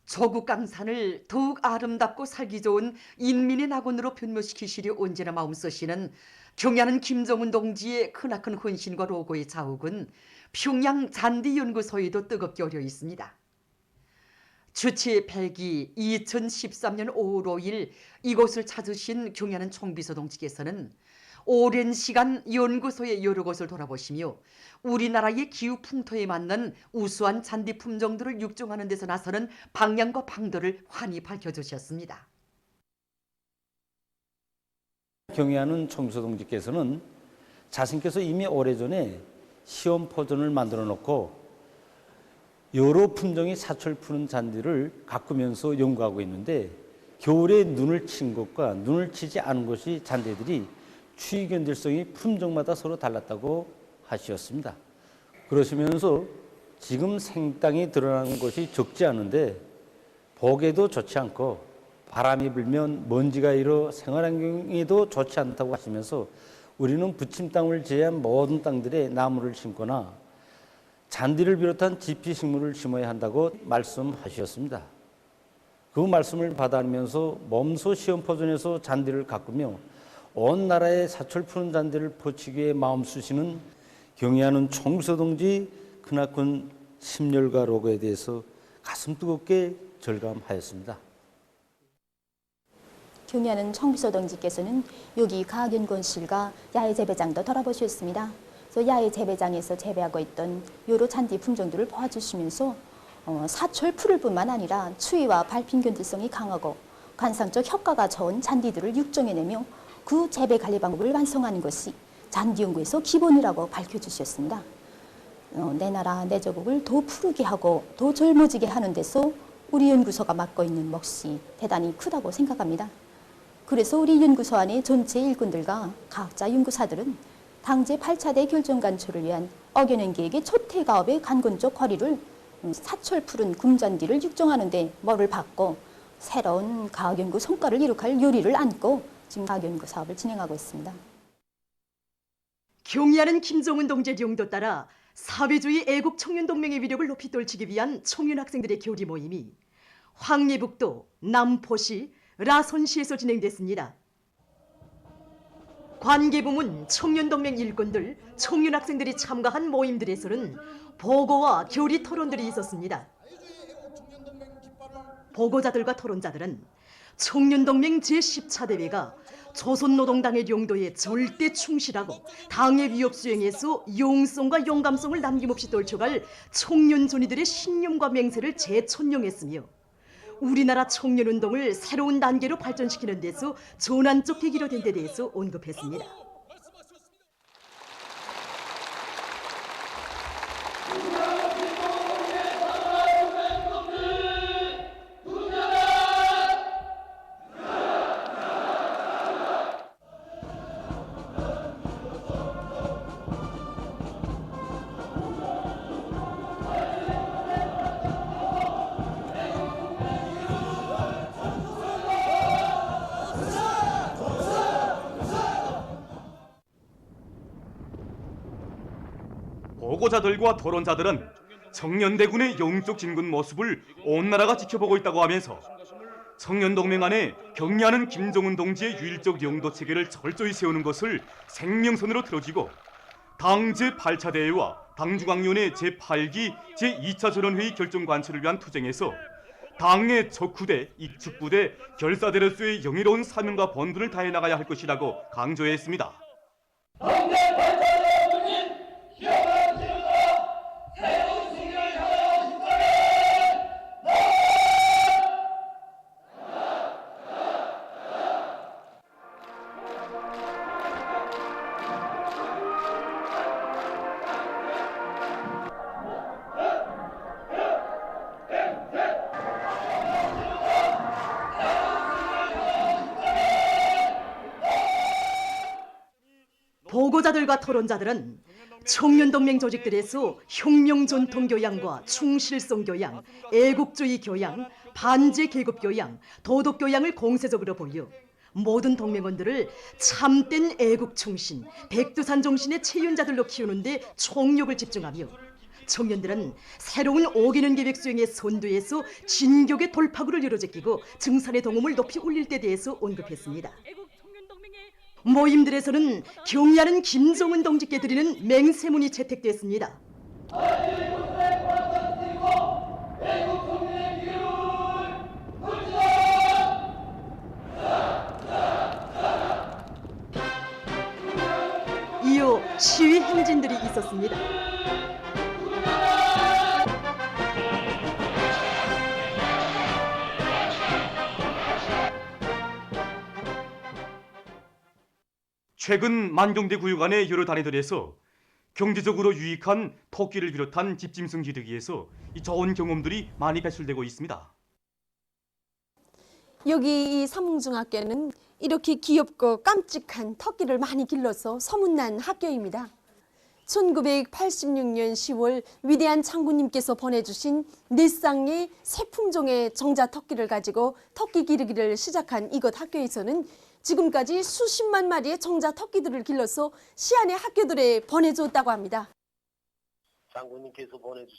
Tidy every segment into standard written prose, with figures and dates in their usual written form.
조국 강산을 더욱 아름답고 살기 좋은 인민의 낙원으로 변모시키시려 언제나 마음 쓰시는 경야는 김정은 동지의 크나큰 헌신과 로고의 자욱은 평양 잔디연구소에도 뜨겁게 어려 있습니다. 주치 100기 2013년 5월 5일 이곳을 찾으신 경야는 총비서 동지께서는 오랜 시간 연구소의 여러 곳을 돌아보시며 우리나라의 기후 풍토에 맞는 우수한 잔디 품종들을 육종하는 데서 나서는 방향과 방도를 환히 밝혀주셨습니다. 경의하는 총비서 동지께서는 자신께서 이미 오래전에 시험 포전을 만들어 놓고 여러 품종의 사철 푸는 잔디를 가꾸면서 연구하고 있는데 겨울에 눈을 친 곳과 눈을 치지 않은 곳이 잔디들이 추위 견딜성이 품종마다 서로 달랐다고 하시었습니다. 그러시면서 지금 생땅이 드러나는 곳이 적지 않은데 보기에도 좋지 않고 바람이 불면 먼지가 일어 생활환경에도 좋지 않다고 하시면서 우리는 부침 땅을 제외한 모든 땅들에 나무를 심거나 잔디를 비롯한 지피식물을 심어야 한다고 말씀하셨습니다. 그 말씀을 받아들면서 몸소 시험포전에서 잔디를 가꾸며 온 나라에 사철 푸는 잔디를 퍼치기 위해 마음 쓰시는 경의하는 총비서 동지 크나큰 심혈과 로고에 대해서 가슴 뜨겁게 절감하였습니다. 경의하는 총비서 동지께서는 여기 과학연구원실과 야외 재배장도 돌아보셨습니다. 그래서 야외 재배장에서 재배하고 있던 여러 잔디 품종들을 보아주시면서 사철 풀을 뿐만 아니라 추위와 발핀 견딜성이 강하고 관상적 효과가 좋은 잔디들을 육종해내며 그 재배 관리 방법을 완성하는 것이 잔디 연구에서 기본이라고 밝혀주셨습니다. 내 나라 내 조국을 더 푸르게 하고 더 젊어지게 하는 데서 우리 연구소가 맡고 있는 몫이 대단히 크다고 생각합니다. 그래서 우리 연구소 안의 전체 일꾼들과 과학자 연구사들은 당제 8차대 결정 간초를 위한 어겨낸 계획의 초태가업의 간건적 거리를 사철 푸른 금잔디를 육종하는 데 뭐를 받고 새로운 과학연구 성과를 이룩할 요리를 안고 지금 과학연구 사업을 진행하고 있습니다. 경의하는 김정은 동지의 용도 따라 사회주의 애국 청년동맹의 위력을 높이 떨치기 위한 청년 학생들의 교리 모임이 황리북도, 남포시, 라선시에서 진행됐습니다. 관계부문 청년동맹 일꾼들, 청년학생들이 참가한 모임들에서는 보고와 교리 토론들이 있었습니다. 보고자들과 토론자들은 청년동맹 제14대회가 조선노동당의 용도에 절대 충실하고 당의 위협 수행에서 용성과 용감성을 남김없이 떨쳐갈 청년존이들의 신념과 맹세를 재천명했으며 우리나라 청년운동을 새로운 단계로 발전시키는 데서 전환적 계기로 된 데 대해서 언급했습니다. 보고자들과 토론자들은 청년대군의 영적 진군 모습을 온 나라가 지켜보고 있다고 하면서 청년동맹 안에 경의하는 김정은 동지의 유일적 영도 체계를 철저히 세우는 것을 생명선으로 들어쥐고 당 제8차 대회와 당중앙위원회 제8기 제2차 전원회의 결정 관철을 위한 투쟁에서 당의 적후대, 익축부대, 결사대로서의 영예로운 사명과 본분을 다해 나가야 할 것이라고 강조했습니다. 보고자들과 토론자들은 청년동맹 조직들에서 혁명 전통 교양과 충실성 교양, 애국주의 교양, 반제 계급 교양, 도덕 교양을 공세적으로 보여 모든 동맹원들을 참된 애국 충신, 백두산 정신의 체윤자들로 키우는 데 총력을 집중하며 청년들은 새로운 5개년 계획 수행의 선두에서 진격의 돌파구를 이뤄제끼고 증산의 동음을 높이 올릴 때 대해서 언급했습니다. 모임들에서는 경의하는 김정은 동지께 드리는 맹세문이 채택됐습니다. 이후 시위 행진들이 있었습니다. 최근 만경대 구역 안의 여러 단위들에서 경제적으로 유익한 토끼를 비롯한 집짐승 기르기에서 이 좋은 경험들이 많이 배출되고 있습니다. 여기 이 삼흥중학교는 이렇게 귀엽고 깜찍한 토끼를 많이 길러서 소문난 학교입니다. 1986년 10월 위대한 장군님께서 보내주신 4쌍의 새 품종의 정자 토끼를 가지고 토끼 기르기를 시작한 이곳 학교에서는 지금까지 수십만 마리의 정자 토끼들을 길러서 시안의 학교들에 보내줬다고 합니다.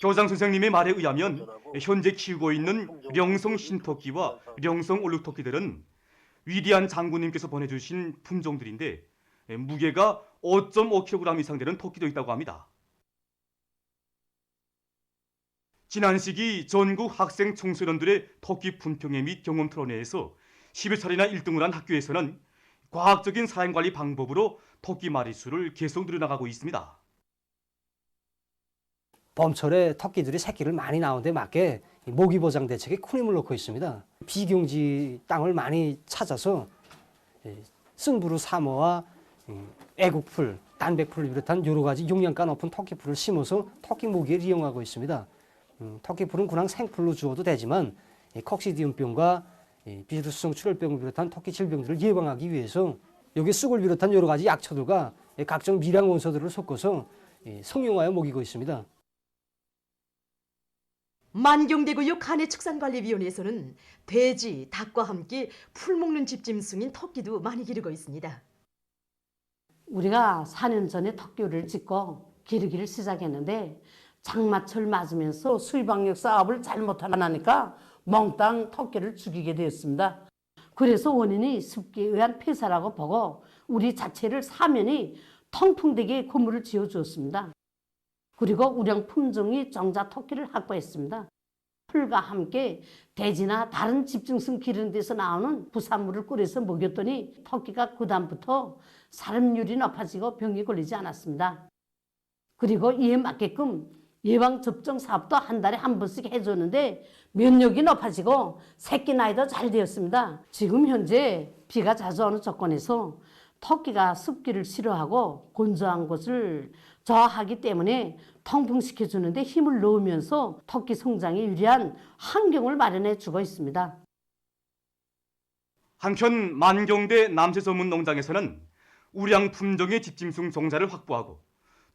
교장 선생님의 말에 의하면 현재 키우고 있는 령성 신토끼와 령성 올룩토끼들은 위대한 장군님께서 보내주신 품종들인데 무게가 5.5kg 이상 되는 토끼도 있다고 합니다. 지난 시기 전국 학생 청소년들의 토끼 분평회 및 경험 토론회에서 10여 차례나 1등을 한 학교에서는 과학적인 사행관리 방법으로 토끼 마리수를 계속 늘어나가고 있습니다. 봄철에 토끼들이 새끼를 많이 낳은 데 맞게 모기보장 대책에 큰 힘을 놓고 있습니다. 비경지 땅을 많이 찾아서 쓴부루 사모와 애국풀, 단백풀을 비롯한 여러 가지 용량가 높은 토끼풀을 심어서 토끼 모기에 이용하고 있습니다. 토끼풀은 그냥 생풀로 주어도 되지만 콕시디움병과 비루스성 출혈병을 비롯한 토끼 질병들을 예방하기 위해서 여기 쑥을 비롯한 여러 가지 약초들과 각종 미량 원소들을 섞어서 성용하여 먹이고 있습니다. 만경대구역 간해축산관리위원회에서는 돼지, 닭과 함께 풀 먹는 집짐승인 토끼도 많이 기르고 있습니다. 우리가 4년 전에 토끼를 짓고 기르기를 시작했는데 장마철 맞으면서 수입방역 사업을 잘못하니까 몽땅 토끼를 죽이게 되었습니다. 그래서 원인이 습기에 의한 폐사라고 보고 우리 자체를 사면이 통풍되게 건물을 지어주었습니다. 그리고 우량 품종이 정자 토끼를 확보했습니다. 풀과 함께 돼지나 다른 집중성 기르는 데서 나오는 부산물을 끓여서 먹였더니 토끼가 그다음부터 사람률이 높아지고 병이 걸리지 않았습니다. 그리고 이에 맞게끔 예방접종 사업도 한 달에 한 번씩 해줬는데 면역이 높아지고 새끼 나이도 잘 되었습니다. 지금 현재 비가 자주 오는 조건에서 토끼가 습기를 싫어하고 건조한 곳을 좋아하기 때문에 통풍시켜주는데 힘을 넣으면서 토끼 성장에 유리한 환경을 마련해 주고 있습니다. 한편 만경대 남새 전문 농장에서는 우량 품종의 집짐승 종자를 확보하고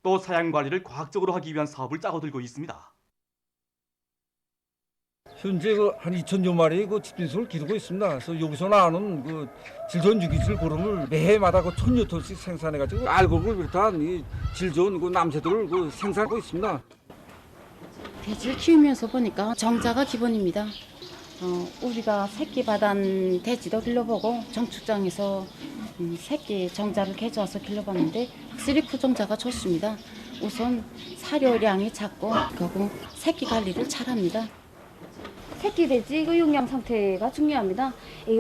또 사양 관리를 과학적으로 하기 위한 사업을 짜고 들고 있습니다. 현재 한 2,000여 마리의 집짐승을 기르고 있습니다. 그래서 여기서 나오는 질좋은 유기질 고름을 매해마다 1,000여 톤씩 생산해가지고 알곡을 비롯한 이 질좋은 남새들을 생산하고 있습니다. 돼지를 키우면서 보니까 정자가 기본입니다. 우리가 새끼 받은 돼지도 길러보고 정축장에서 새끼 정자를 가져와서 길러봤는데 확실히 구정자가 좋습니다. 우선 사료량이 작고 그리고 새끼 관리를 잘합니다. 새끼 돼지 영양 상태가 중요합니다.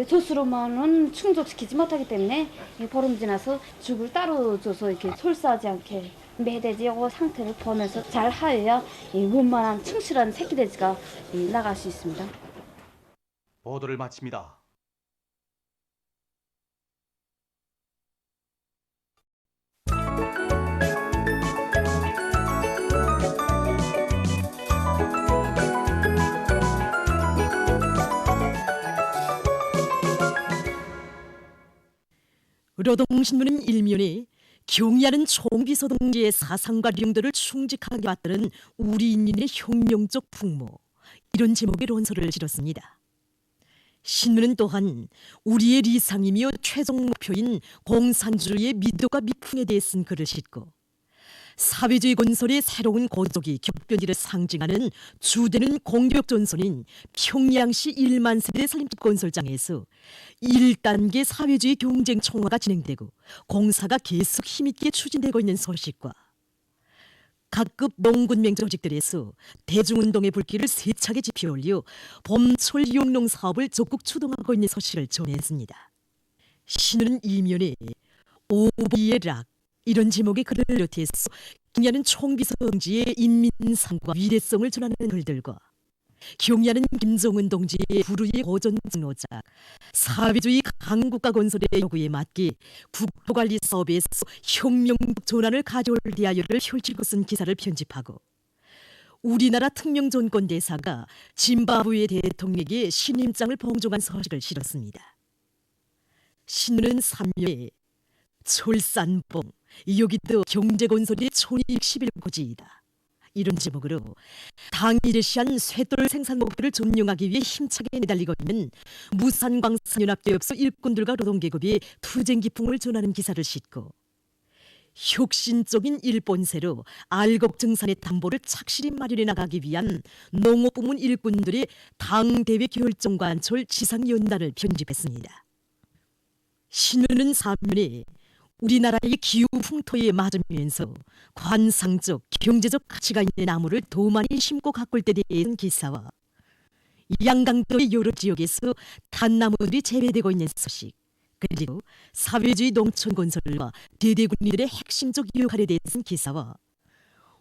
젖으로만은 충족시키지 못하기 때문에 보름 지나서 죽을 따로 줘서 이렇게 솔싸지 않게 매돼지 상태를 보면서 잘 하여야 원만한 충실한 새끼 돼지가 나갈 수 있습니다. 보도를 마칩니다. 로동신문은 일면에 경의하는 총비서동지의 사상과 령도를 충직하게 받드는 우리 인민의 혁명적 풍모, 이런 제목의 논설을 실었습니다. 신문은 또한 우리의 리상이며 최종 목표인 공산주의의 미덕과 미풍에 대해 쓴 글을 싣고 사회주의 건설의 새로운 고독이 격변기를 상징하는 주되는 공격 전선인 평양시 1만 세대 살림집 건설장에서 1단계 사회주의 경쟁 총화가 진행되고 공사가 계속 힘있게 추진되고 있는 소식과 각급 농군맹 조직들에서 대중운동의 불길을 세차게 지피올려 봄철 용농 사업을 적극 추동하고 있는 소식을 전했습니다. 신우는 이면에 오비의 락 이런 제목의 글을 비롯해서 경야는 총비서동지의 인민상과 위대성을 전하는 글들과 경야는 김정은 동지의 불후의 고전 증로작 사회주의 강국가 건설의 요구에 맞게 국토관리 사업에서 혁명적 전환을 가져올 대하여를 펼치고 쓴 기사를 편집하고 우리나라 특명존권 대사가 짐바브웨 대통령에게 신임장을 봉종한 소식을 실었습니다. 신우는 3년에 철산봉 여기도 경제건설의 1211고지이다. 이런 제목으로 당이 제시한 쇠돌 생산 목표를 점령하기 위해 힘차게 내달리고 있는 무산광산연합계업소 일꾼들과 노동계급의 투쟁 기풍을 전하는 기사를 싣고 혁신적인 일본세로 알곡 증산의 담보를 착실히 마련해 나가기 위한 농업부문 일꾼들의 당대회 결정관철 지상연단을 편집했습니다. 신우는 3년에 우리나라의 기후 풍토에 맞으면서 관상적, 경제적 가치가 있는 나무를 더 많이 심고 가꿀 때에 대한 기사와 양강도의 여러 지역에서 단나무들이 재배되고 있는 소식, 그리고 사회주의 농촌 건설과 대대군인들의 핵심적 역할에 대한 기사와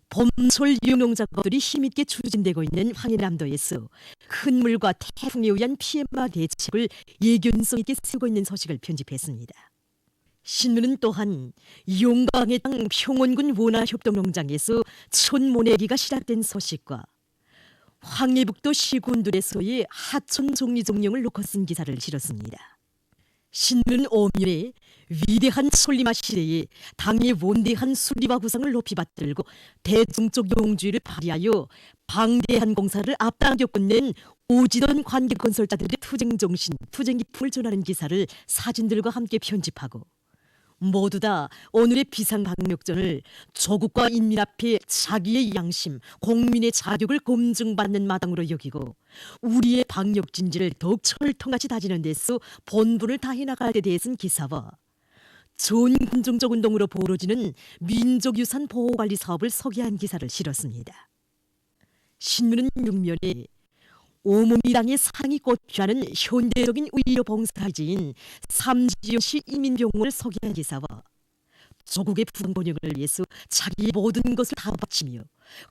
봄철 유농 작업들이 힘있게 추진되고 있는 황해남도에서 큰 물과 태풍에 의한 피해마 대책을 예견성 있게 쓰고 있는 소식을 편집했습니다. 신문은 또한 용강의 땅 평원군 원화협동농장에서 촌모내기가 시작된 소식과 황해북도 시군들에서의 하천 정리종령을 놓고 쓴 기사를 실었습니다. 신문은 오면에 위대한 솔리마 시대에 당의 원대한 순리와 구상을 높이 받들고 대중적 용주의를 발휘하여 방대한 공사를 앞당겨 끝낸 오지던 관계건설자들의 투쟁정신, 투쟁기품을 전하는 기사를 사진들과 함께 편집하고 모두 다 오늘의 비상방역전을 조국과 인민 앞에 자기의 양심, 공민의 자격을 검증받는 마당으로 여기고 우리의 방역 진지를 더욱 철통같이 다지는 데서 본분을 다해 나갈 때 대해서는 기사와 전 군중적 운동으로 벌어지는 민족유산 보호관리 사업을 소개한 기사를 실었습니다. 신문은 6면에 오모미당의 사랑이 꽃피하는 현대적인 의료 봉사지인 삼지연시 이민병원을 소개한 기사와 조국의 부흥번영을 위해서 자기의 모든 것을 다 바치며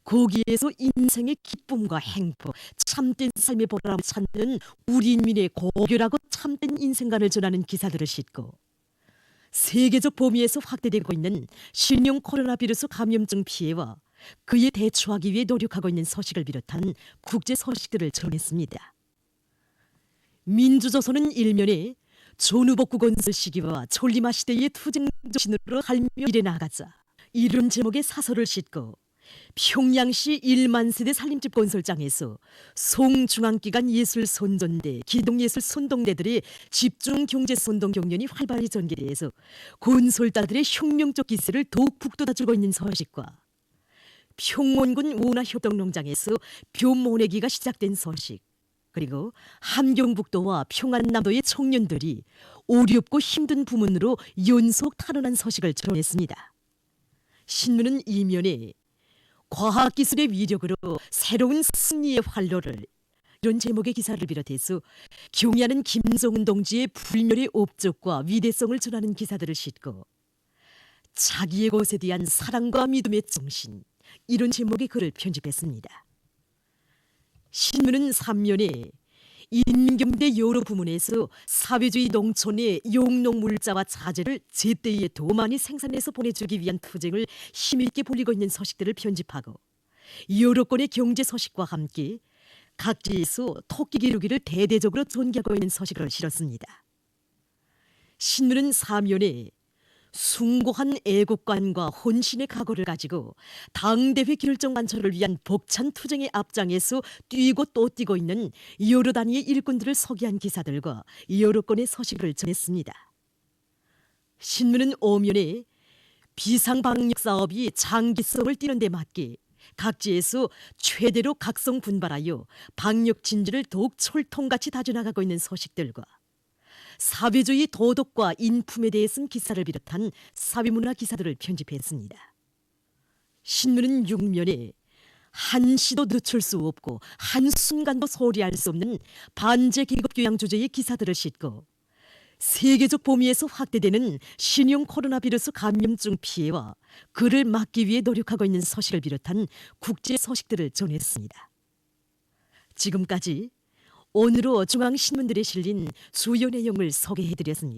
거기에서 인생의 기쁨과 행복, 참된 삶의 보람을 찾는 우리 인민의 고결하고 참된 인생관을 전하는 기사들을 싣고 세계적 범위에서 확대되고 있는 신형 코로나 바이러스 감염증 피해와 그에 대처하기 위해 노력하고 있는 소식을 비롯한 국제 소식들을 전했습니다. 민주조선은 일면에 전후복구 건설 시기와 천리마 시대의 투쟁 정신으로 할며 일해 나가자 이런 제목의 사설을 싣고 평양시 1만 세대 살림집 건설장에서 송중앙기관 예술선전대, 기동예술선동대들의 집중경제선동 경연이 활발히 전개돼서 건설자들의 혁명적 기세를 더욱 북돋아주고 있는 소식과 평원군 원화협동농장에서 벼모내기가 시작된 소식, 그리고 함경북도와 평안남도의 청년들이 어렵고 힘든 부문으로 연속 탈원한 소식을 전했습니다. 신문은 이면에 과학기술의 위력으로 새로운 승리의 활로를 이런 제목의 기사를 비롯해서 경야는 김정은 동지의 불멸의 업적과 위대성을 전하는 기사들을 싣고 자기의 것에 대한 사랑과 믿음의 정신 이런 제목의 글을 편집했습니다. 신문은 3면에 인민경제 여러 부문에서 사회주의 농촌의 용농물자와 자재를 제때에 더 많이 생산해서 보내주기 위한 투쟁을 힘있게 벌이고 있는 소식들을 편집하고 여러 건의 경제 소식과 함께 각지에서 토끼 기르기를 대대적으로 전개하고 있는 소식을 실었습니다. 신문은 3면에 숭고한 애국관과 헌신의 각오를 가지고 당대회 결정관철을 위한 벅찬 투쟁의 앞장에서 뛰고 또 뛰고 있는 여러 단위의 일꾼들을 소개한 기사들과 여러 건의 소식을 전했습니다. 신문은 오면에 비상방역 사업이 장기성을 띠는 데 맞게 각지에서 최대로 각성 분발하여 방역 진지를 더욱 철통같이 다져나가고 있는 소식들과 사회주의 도덕과 인품에 대해 쓴 기사를 비롯한 사회문화 기사들을 편집했습니다. 신문은 6면에 한시도 늦출 수 없고 한순간도 소리할 수 없는 반제 계급 교양 주제의 기사들을 싣고 세계적 범위에서 확대되는 신형 코로나 비루스 감염증 피해와 그를 막기 위해 노력하고 있는 소식을 비롯한 국제 소식들을 전했습니다. 지금까지 오늘로 중앙신문들에 실린 주요 내용을 소개해드렸습니다.